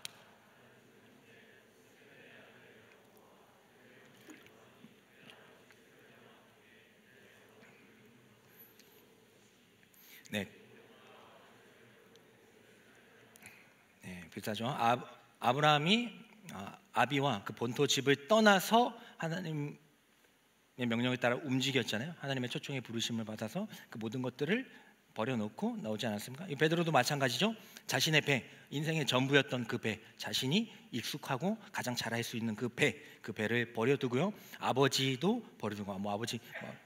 비슷하죠. 아브라함이 아비와 그 본토 집을 떠나서 하나님의 명령에 따라 움직였잖아요. 하나님의 초청에 부르심을 받아서 그 모든 것들을 버려놓고 나오지 않았습니까? 이 베드로도 마찬가지죠. 자신의 배, 인생의 전부였던 그 배, 자신이 익숙하고 가장 잘할 수 있는 그 배를 버려두고요. 아버지도 버려두고, 뭐 아버지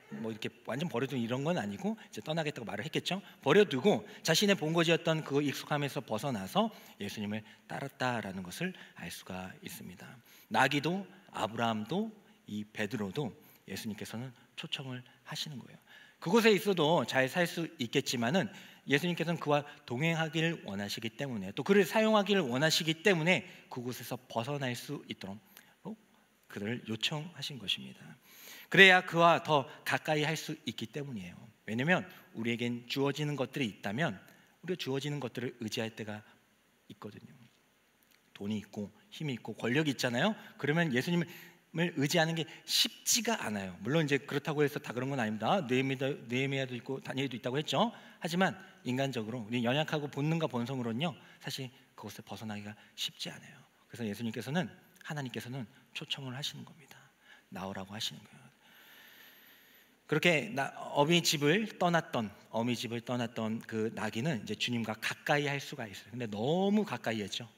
뭐 이렇게 완전 버려두고 이런 건 아니고 이제 떠나겠다고 말을 했겠죠. 버려두고 자신의 본거지였던 그 익숙함에서 벗어나서 예수님을 따랐다라는 것을 알 수가 있습니다. 나기도 아브라함도 이 베드로도 예수님께서는 초청을 하시는 거예요. 그곳에 있어도 잘 살 수 있겠지만은 예수님께서는 그와 동행하기를 원하시기 때문에, 또 그를 사용하기를 원하시기 때문에 그곳에서 벗어날 수 있도록 그를 요청하신 것입니다. 그래야 그와 더 가까이 할 수 있기 때문이에요. 왜냐하면 우리에겐 주어지는 것들이 있다면 우리가 주어지는 것들을 의지할 때가 있거든요. 돈이 있고 힘이 있고 권력이 있잖아요. 그러면 예수님을 의지하는 게 쉽지가 않아요. 물론 이제 그렇다고 해서 다 그런 건 아닙니다. 느헤미야도 있고 다니엘도 있다고 했죠. 하지만 인간적으로 우리 연약하고 본능과 본성으로는요, 사실 그것을 벗어나기가 쉽지 않아요. 그래서 예수님께서는, 하나님께서는 초청을 하시는 겁니다. 나오라고 하시는 거예요. 그렇게 어미 집을 떠났던 그 나귀는 이제 주님과 가까이 할 수가 있어요. 근데 너무 가까이 했죠.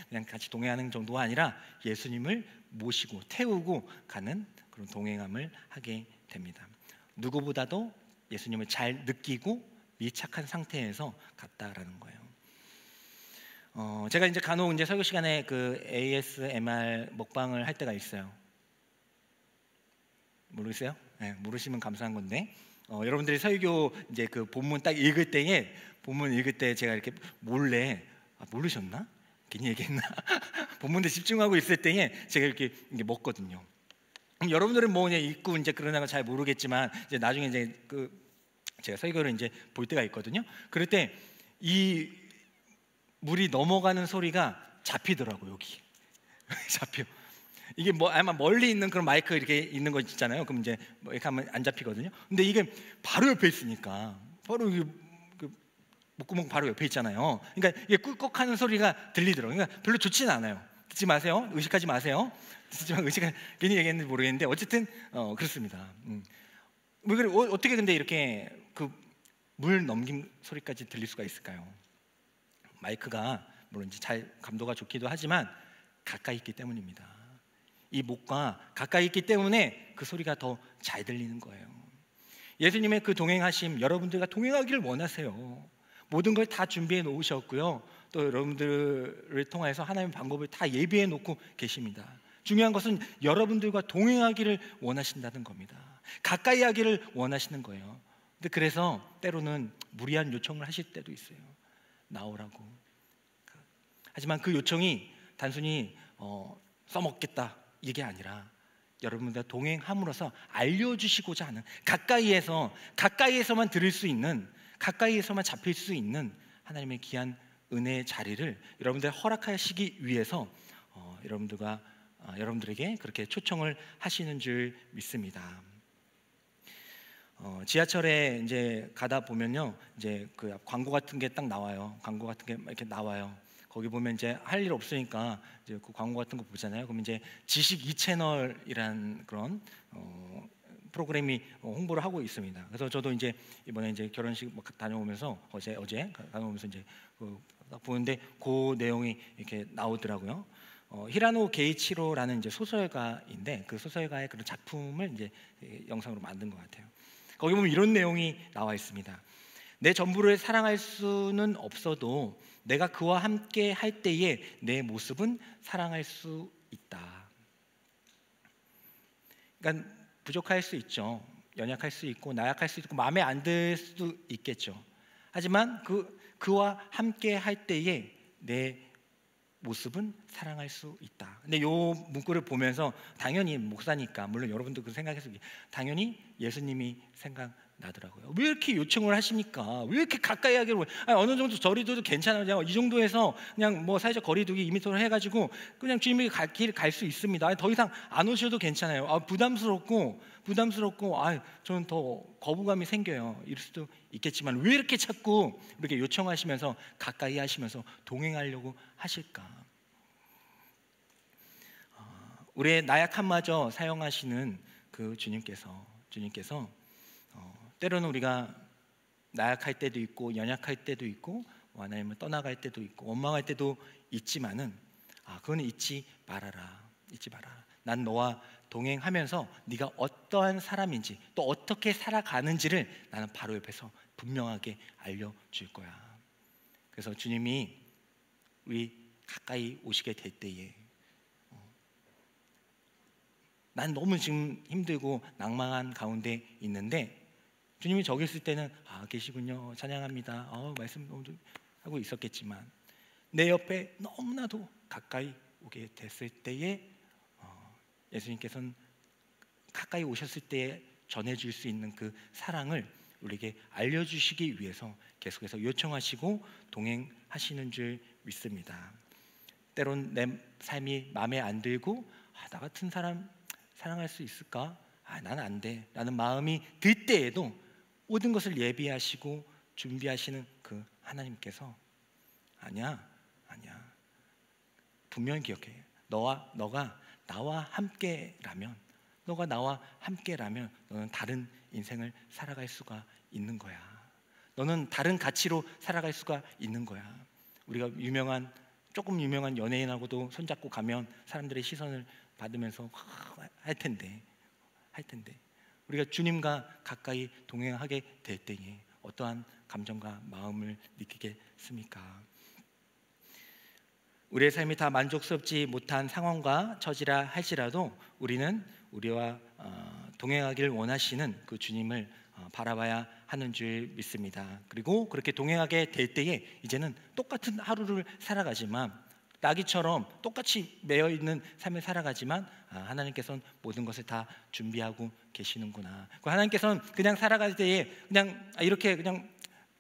그냥 같이 동행하는 정도가 아니라 예수님을 모시고 태우고 가는 그런 동행함을 하게 됩니다. 누구보다도 예수님을 잘 느끼고 밀착한 상태에서 갔다라는 거예요. 제가 이제 간혹 이제 설교 시간에 그 ASMR 먹방을 할 때가 있어요. 모르겠어요? 네, 모르시면 감사한 건데, 여러분들이 설교 이제 그 본문 딱 읽을 때에, 본문 읽을 때 제가 이렇게 몰래, 모르셨나? 괜히 얘기했나? 본문에 집중하고 있을 때에 제가 이렇게 먹거든요. 여러분들은 뭐 그냥 읽고 이제 그러는 건 잘 모르겠지만, 이제 나중에 이제 그 제가 설교를 이제 볼 때가 있거든요. 그럴 때 이 물이 넘어가는 소리가 잡히더라고요. 여기 잡혀. 이게 뭐 아마 멀리 있는 그런 마이크 이렇게 있는 거 있잖아요. 그럼 이제 뭐 이렇게 하면 안 잡히거든요. 근데 이게 바로 옆에 있으니까, 바로 그 목구멍 바로 옆에 있잖아요. 그러니까 이게 꿀꺽하는 소리가 들리더라고요. 그러니까 별로 좋지는 않아요. 듣지 마세요. 의식하지 마세요. 듣지만 괜히 얘기했는지 모르겠는데 어쨌든 그렇습니다. 왜 그래? 어떻게 근데 이렇게 그 물 넘김 소리까지 들릴 수가 있을까요? 마이크가 물론 이제 잘 감도가 좋기도 하지만 가까이 있기 때문입니다. 이 목과 가까이 있기 때문에 그 소리가 더 잘 들리는 거예요. 예수님의 그 동행하심, 여러분들과 동행하기를 원하세요. 모든 걸 다 준비해 놓으셨고요, 또 여러분들을 통해서 하나님의 방법을 다 예비해 놓고 계십니다. 중요한 것은 여러분들과 동행하기를 원하신다는 겁니다. 가까이 하기를 원하시는 거예요. 근데 그래서 때로는 무리한 요청을 하실 때도 있어요. 나오라고. 하지만 그 요청이 단순히 써먹겠다 이게 아니라 여러분들과 동행함으로써 알려주시고자 하는, 가까이에서만 들을 수 있는, 가까이에서만 잡힐 수 있는 하나님의 귀한 은혜의 자리를 여러분들 허락하시기 위해서 여러분들에게 그렇게 초청을 하시는 줄 믿습니다. 지하철에 이제 가다 보면요, 이제 그 광고 같은 게 딱 나와요. 광고 같은 게 이렇게 나와요. 거기 보면 이제 할 일 없으니까 이제 그 광고 같은 거 보잖아요. 그럼 이제 지식 2채널이란 그런 프로그램이 홍보를 하고 있습니다. 그래서 저도 이제 이번에 이제 결혼식 다녀오면서 어제 다녀오면서 이제 딱 보는데 그 내용이 이렇게 나오더라고요. 히라노 게이치로라는 이제 소설가인데 그 소설가의 그런 작품을 이제 영상으로 만든 것 같아요. 거기 보면 이런 내용이 나와 있습니다. 내 전부를 사랑할 수는 없어도 내가 그와 함께 할 때에 내 모습은 사랑할 수 있다. 그러니까 부족할 수 있죠. 연약할 수 있고 나약할 수 있고 마음에 안 들 수도 있겠죠. 하지만 그와 함께 할 때에 내 모습은 사랑할 수 있다. 근데 이 문구를 보면서 당연히 목사니까, 물론 여러분도 그 생각해서 당연히 예수님이 생각나더라고요. 왜 이렇게 요청을 하십니까? 왜 이렇게 가까이 하기를 어느 정도 거리두기 괜찮아요. 이 정도에서 그냥 뭐 사회적 거리두기 2m로 해가지고 그냥 주님이 길 갈 수 있습니다. 더 이상 안 오셔도 괜찮아요. 부담스럽고 저는 더 거부감이 생겨요. 이럴 수도 있겠지만 왜 이렇게 자꾸 이렇게 요청하시면서 가까이 하시면서 동행하려고 하실까? 우리의 나약함마저 사용하시는 그 주님께서 때로는 우리가 나약할 때도 있고 연약할 때도 있고 하나님을 떠나갈 때도 있고 원망할 때도 있지만은 그거는 잊지 말아라. 잊지 마라. 난 너와 동행하면서 네가 어떠한 사람인지 또 어떻게 살아가는지를 나는 바로 옆에서 분명하게 알려줄 거야. 그래서 주님이 우리 가까이 오시게 될 때에 난 너무 지금 힘들고 낭망한 가운데 있는데 주님이 저기 있을 때는 계시군요, 찬양합니다, 말씀 너무 하고 있었겠지만 내 옆에 너무나도 가까이 오게 됐을 때에 예수님께서는 가까이 오셨을 때에 전해줄 수 있는 그 사랑을 우리에게 알려주시기 위해서 계속해서 요청하시고 동행하시는 줄 믿습니다. 때론 내 삶이 마음에 안 들고 나 같은 사람 사랑할 수 있을까? 나는 안 돼 라는 마음이 들 때에도 모든 것을 예비하시고 준비하시는 그 하나님께서 아니야 분명히 기억해. 너가 나와 함께라면 너는 다른 인생을 살아갈 수가 있는 거야. 너는 다른 가치로 살아갈 수가 있는 거야. 우리가 조금 유명한 연예인하고도 손잡고 가면 사람들의 시선을 받으면서 할 텐데 우리가 주님과 가까이 동행하게 될 때에 어떠한 감정과 마음을 느끼겠습니까? 우리의 삶이 다 만족스럽지 못한 상황과 처지라 할지라도 우리는 우리와 동행하길 원하시는 그 주님을 바라봐야 하는 줄 믿습니다. 그리고 그렇게 동행하게 될 때에 이제는 똑같은 하루를 살아가지만 나귀처럼 똑같이 매여있는 삶을 살아가지만 하나님께서는 모든 것을 다 준비하고 계시는구나. 하나님께서는 그냥 살아갈 때에 그냥 이렇게 그냥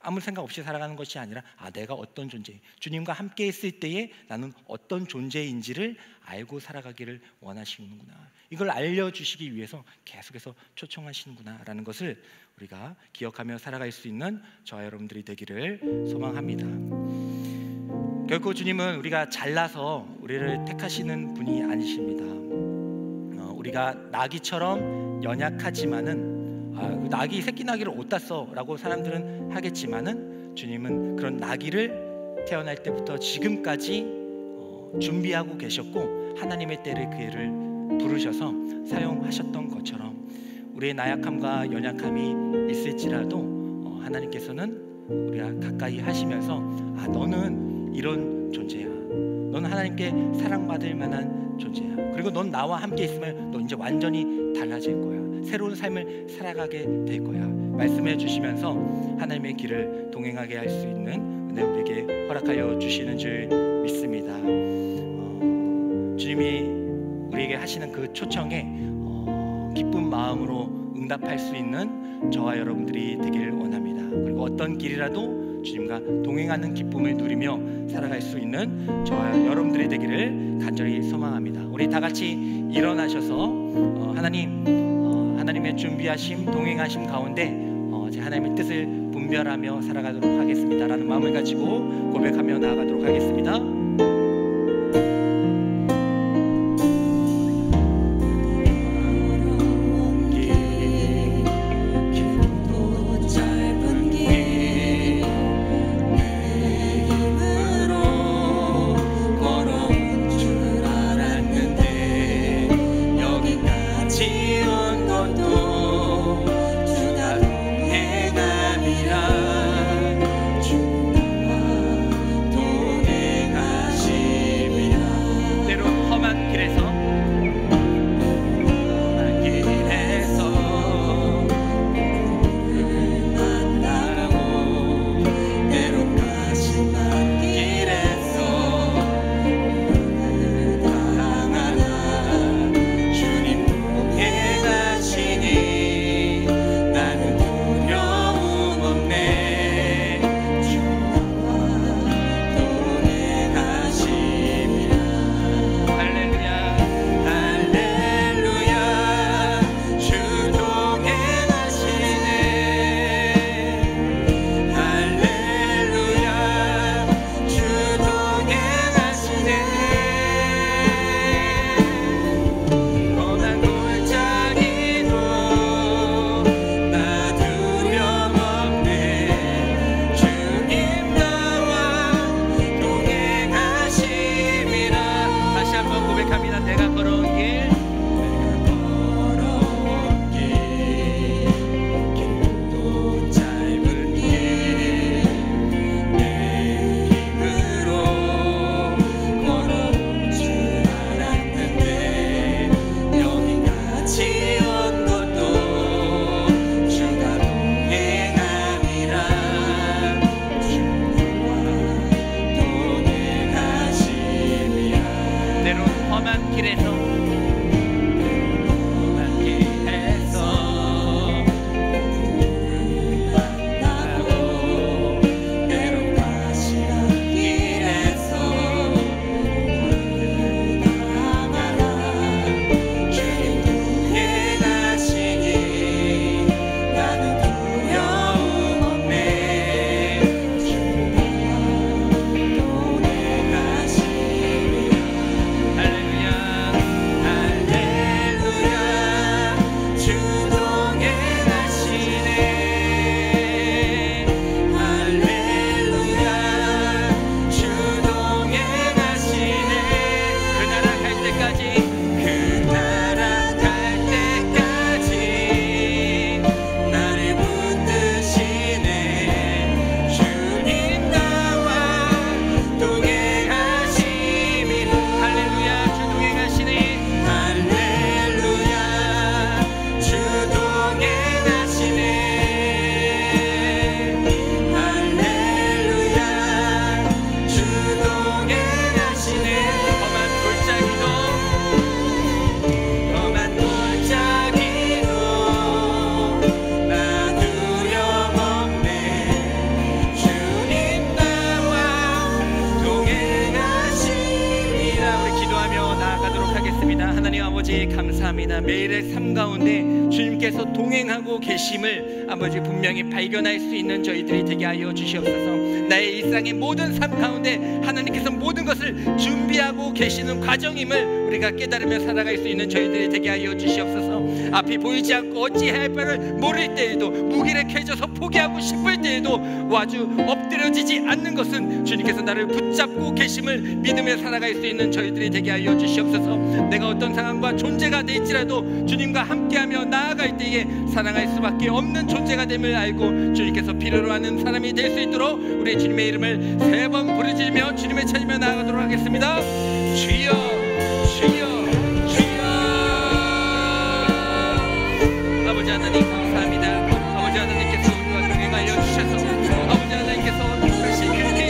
아무 생각 없이 살아가는 것이 아니라 내가 어떤 존재, 주님과 함께 있을 때에 나는 어떤 존재인지를 알고 살아가기를 원하시는구나. 이걸 알려주시기 위해서 계속해서 초청하시는구나 라는 것을 우리가 기억하며 살아갈 수 있는 저와 여러분들이 되기를 소망합니다. 결코 주님은 우리가 잘나서 우리를 택하시는 분이 아니십니다. 우리가 나귀처럼 연약하지만은 나귀 새끼 나귀를 어디다 써? 라고 사람들은 하겠지만은 주님은 그런 나귀를 태어날 때부터 지금까지 준비하고 계셨고 하나님의 때를 그 애를 부르셔서 사용하셨던 것처럼 우리의 나약함과 연약함이 있을지라도 하나님께서는 우리가 가까이 하시면서 너는 이런 존재야. 넌 하나님께 사랑받을 만한 존재야. 그리고 넌 나와 함께 있으면 너 이제 완전히 달라질 거야. 새로운 삶을 살아가게 될 거야. 말씀해 주시면서 하나님의 길을 동행하게 할 수 있는 은혜 우리에게 허락하여 주시는 줄 믿습니다. 주님이 우리에게 하시는 그 초청에 기쁜 마음으로 응답할 수 있는 저와 여러분들이 되기를 원합니다. 그리고 어떤 길이라도 주님과 동행하는 기쁨을 누리며 살아갈 수 있는 저와 여러분들이 되기를 간절히 소망합니다. 우리 다 같이 일어나셔서 하나님의 준비하심, 동행하심 가운데 하나님의 뜻을 분별하며 살아가도록 하겠습니다 라는 마음을 가지고 고백하며 나아가도록 하겠습니다. 동행하 매일의 삶 가운데 주님께서 동행하고 계심을 아버지 분명히 발견할 수 있는 저희들이 되게 하여 주시옵소서. 나의 일상의 모든 삶 가운데 하나님께서 모든 것을 준비하고 계시는 과정임을 우리가 깨달으며 살아갈 수 있는 저희들이 되게 하여 주시옵소서. 앞이 보이지 않고 어찌해야 할 바를 모를 때에도, 무기력해져서 포기하고 싶을 때에도 아주 엎드려지지 않는 것은 주님께서 나를 붙잡고 계심을 믿으며 살아갈 수 있는 저희들이 되게 하여 주시옵소서. 내가 어떤 상황과 존재가 될지라도 주님과 함께하며 나아갈 때에 사랑할 수밖에 없는 존재가 됨을 알고 주님께서 필요로 하는 사람이 될 수 있도록 우리 주님의 이름을 3번 부르짖으며 주님을 찾으며 나아가도록 하겠습니다. 주여, 주여, 주여. 아버지 하나님 감사합니다. 아버지 하나님께서 우리와 동행하여 주셔서 아버지 하나님께서 다시 그렇게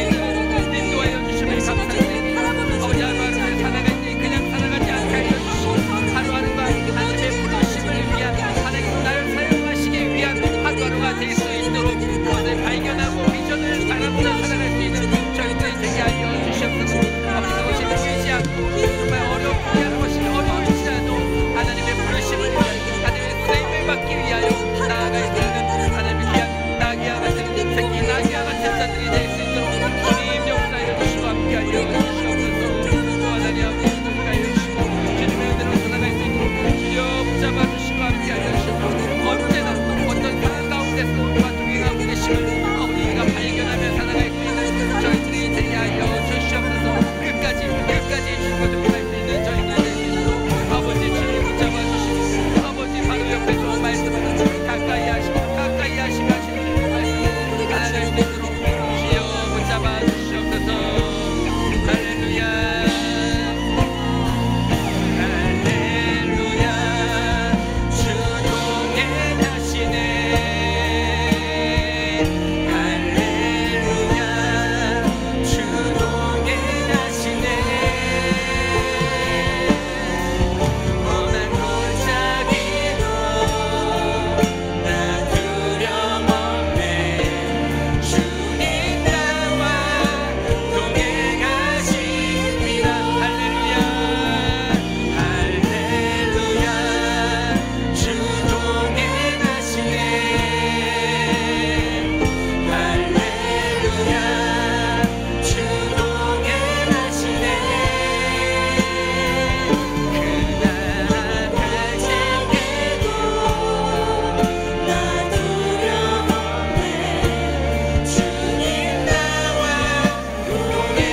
인도하여 주심을 감사드립니다. 아버지 하루하루를 살아갈 때 그냥 살아가지 않게 하여 주시고 하루하루가 하나님의 부르심을 위한, 하나님 나를 사용하시기 위한 하루하루가 될 수 있도록 그것을 발견하고 비전을 바라보며 살아갈 수 있는 저희들이 되게 하여 주시옵소서. 아버지 그것이 보이지 않고 정말 어렵게 하는 것이 어려울지라도 하나님의 부르심을 위하여, 하나님의 쓰임을 받기 위하여 나아갈 수 있는 하나님의 귀한 나귀와 같은 새끼 나귀와 같은 자들이 될 수 있도록 주님 역사하여 주시고 함께하여 주시옵소서. 또 하나님 아버지 함께하여 주시고 주님의 은혜로 살아갈 수 있도록 주여 붙잡아 주시고 함께하여 주시고 언제나 어떤 상황 가운데서 우리와 동행하고 계심을 우리가 발견하며 살아갈 수 있는 저희들이 되게 하여 주시옵소서. 끝까지 죽어도 갈 수 있는 저희들이 될 수 있도록 아버지 주님 붙잡아 주시고 아버지 바로 옆에서 말씀하시고 가까이 하시며 하시는 말씀을 알아갈 수 있도록 주여 붙잡아 주시옵소서. 할렐루야, 할렐루야. 주 동행하시네. 할렐루야, 주 동행하시네. 험한 골짜기로 나 두려움 없네. 주님 나와 동행하십니다. 할렐루야, 할렐루야. 주 동행하시네. 할렐루야, 주 동행하시네. 그 나라 갈색에도 나 두려움 없네. 주님 나와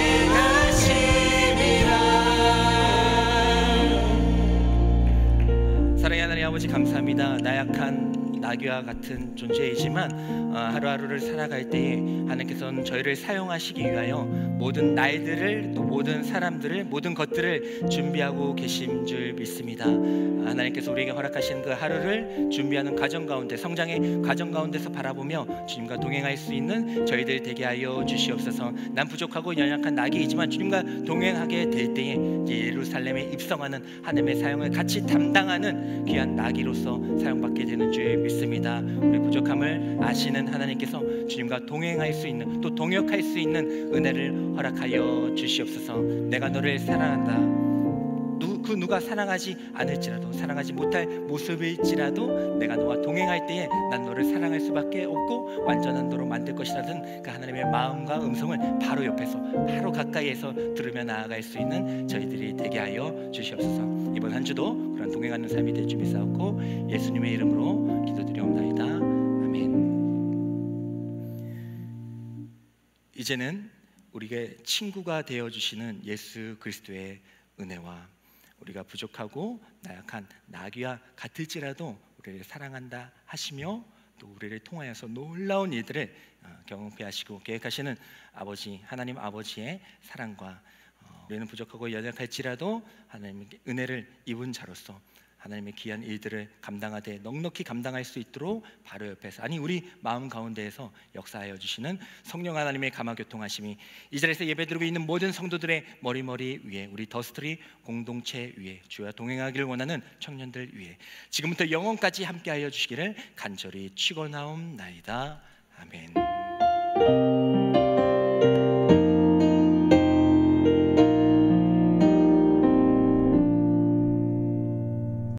동행하심이라. 사랑의 하나님 아버지 감사합니다. 나약한 나귀와 같은 존재이지만 하루하루를 살아갈 때에 하나님께서는 저희를 사용하시기 위하여 모든 날들을, 또 모든 사람들을, 모든 것들을 준비하고 계신 줄 믿습니다. 하나님께서 우리에게 허락하신 그 하루를 준비하는 과정 가운데, 성장의 과정 가운데서 바라보며 주님과 동행할 수 있는 저희들 되게 하여 주시옵소서. 난 부족하고 연약한 나귀이지만 주님과 동행하게 될 때에 예루살렘에 입성하는 하나님의 사용을 같이 담당하는 귀한 나귀로서 사용받게 되는 줄 믿습니다. 우리 부족함을 아시는 하나님께서 주님과 동행할 수 있는, 또 동역할 수 있는 은혜를 허락하여 주시옵소서. 내가 너를 사랑한다. 그 누가 사랑하지 않을지라도, 사랑하지 못할 모습일지라도 내가 너와 동행할 때에 난 너를 사랑할 수밖에 없고 완전한 너로 만들 것이라는 그 하나님의 마음과 음성을 바로 옆에서, 바로 가까이에서 들으며 나아갈 수 있는 저희들이 되게 하여 주시옵소서. 이번 한 주도 그런 동행하는 삶이 될 줄 믿사옵고 예수님의 이름으로 기도드리옵나이다. 아멘. 이제는 우리에게 친구가 되어주시는 예수 그리스도의 은혜와 우리가 부족하고 나약한 나귀와 같을지라도 우리를 사랑한다 하시며 또 우리를 통하여서 놀라운 일들을 경험케 하시고 계획하시는 아버지, 하나님 아버지의 사랑과 우리는 부족하고 연약할지라도 하나님의 은혜를 입은 자로서 하나님의 귀한 일들을 감당하되 넉넉히 감당할 수 있도록 바로 옆에서, 아니 우리 마음 가운데에서 역사하여 주시는 성령 하나님의 감화교통하심이 이 자리에서 예배드리고 있는 모든 성도들의 머리 위에, 우리 더스트리 공동체 위에, 주와 동행하기를 원하는 청년들 위에 지금부터 영원까지 함께하여 주시기를 간절히 축원하옵나이다. 아멘.